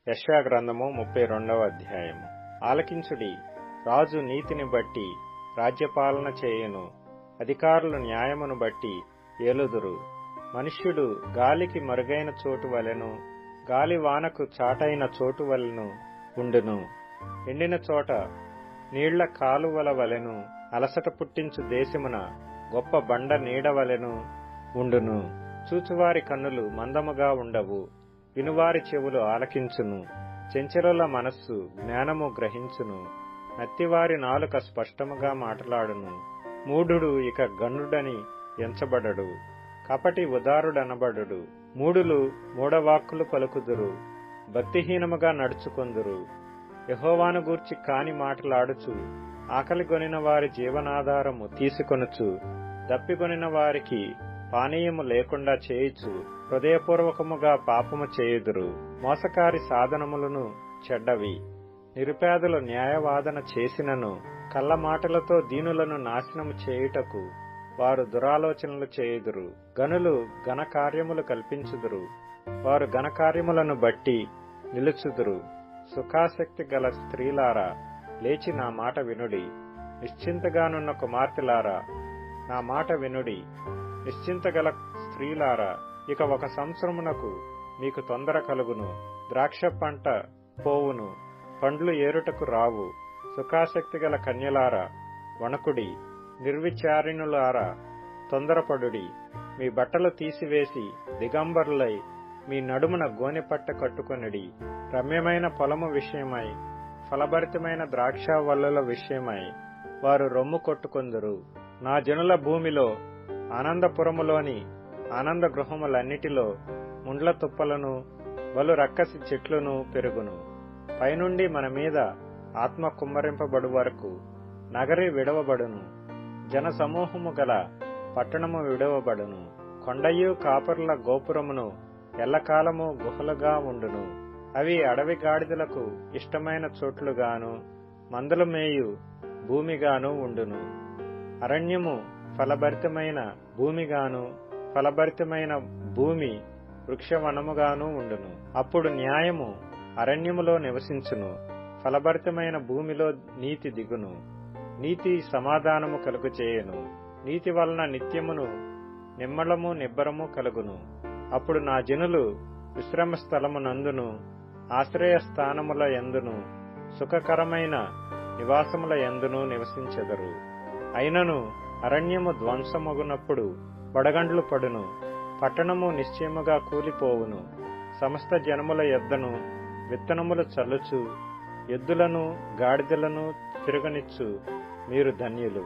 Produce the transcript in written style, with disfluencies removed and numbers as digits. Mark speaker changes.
Speaker 1: యెషయా గ్రంథము 32వ అధ్యాయము. ఆలకించుడి, రాజు నీతిని బట్టి రాజ్యపాలన చేయును, అధికారులు న్యాయమును బట్టి ఏలుదురు. మనుష్యుడు గాలికి మరుగైన చోటు వలెను, గాలి వానకు చాటైన చోటు వలెను ఉండును. ఎండిన చోట నీళ్ల కాలువల వలెను, అలసట పుట్టించు దేశమున గొప్ప బండ నీడ వలెను ఉండును. చూచువారి కన్నులు మందముగా ఉండవు, వినువారి చెవులు ఆలకించును. చెంచలుల మనస్సు జ్ఞానము గ్రహించును, నత్తివారి నాలుక స్పష్టముగా మాట్లాడును. మూఢుడు ఇక గనుడని ఎంచబడడు, కపటి ఉదారుడనబడుడు. మూఢులు మూఢవాక్కులు పలుకుదురు, భక్తిహీనముగా నడుచుకొందురు. యెహోవాను గూర్చి కాని మాటలాడుచు, ఆకలిగొనిన వారి జీవనాధారము తీసుకొనుచు, దప్పిగొనిన వారికి పానీయము లేకుండా చేయుచు, హృదయపూర్వకముగా పాపము చేయుదురు. మోసకారి సాధనములను చెడ్డవి. నిరుపేదలు న్యాయవాదన చేసినను, కళ్ళ మాటలతో దీనులను నాశనము చేయుటకు వారు దురాలోచనలు చేయుదురు. గనులు ఘనకార్యములు కల్పించుదురు, వారు ఘనకార్యములను బట్టి నిలుచుదురు. సుఖాసక్తి గల స్త్రీలారా, లేచి నా మాట వినుడి. నిశ్చింతగానున్న కుమార్తెలారా, నా మాట వినుడి. నిశ్చింతగల స్త్రీలారా, ఇక 1 సంవత్సరమునకు మీకు తొందర కలుగును. ద్రాక్ష పంట పోవును, పండ్లు ఏరుటకు రావు. సుఖాసక్తి గల కన్యలారా, వణకుడి. నిర్విచారిణులారా, తొందరపడుడి. మీ బట్టలు తీసివేసి దిగంబరులై మీ నడుమున గోనెపట్ట కట్టుకొనిడి. రమ్యమైన పొలము విషయమై, ఫలభరితమైన ద్రాక్ష వల్లుల విషయమై వారు రొమ్ము కొట్టుకొందురు. నా జనుల భూమిలో, ఆనందపురములోని ఆనంద గృహములన్నిటిలో ముండ్ల తుప్పలను బలు రక్కసి చెట్లును పెరుగును. పైనుండి మన మీద ఆత్మ కుమ్మరింపబడు వరకు నగరి విడవబడును, జన సమూహము గల పట్టణము విడవబడును. కొండయు కాపరుల గోపురమును ఎల్లకాలము గుహలుగా ఉండును. అవి అడవి గాడిదలకు ఇష్టమైన చోట్లుగాను, మందలు మేయు భూమిగాను ఉండును. అరణ్యము ఫలభరితమైన భూమిగాను, ఫలభరితమైన భూమి వృక్షవనముగాను ఉండును. అప్పుడు న్యాయము అరణ్యములో నివసించును, ఫలభరితమైన భూమిలో నీతి దిగును. నీతి సమాధానము కలుగు చేయును, నీతి వలన నిత్యమును నిమ్మలము నిబ్బరము కలుగును. అప్పుడు నా జనులు విశ్రమ స్థలమునందును, ఆశ్రయ స్థానముల యందును, సుఖకరమైన నివాసముల యందును నివసించెదరు. అయినను అరణ్యము ధ్వంసమగునప్పుడు వడగండ్లు పడును, పట్టణము నిశ్చయముగా కూలిపోవును. సమస్త జనముల యొద్దను విత్తనములు చల్లుచు, ఎద్దులను గాడిదలను తిరగనిచ్చు మీరు ధన్యులు.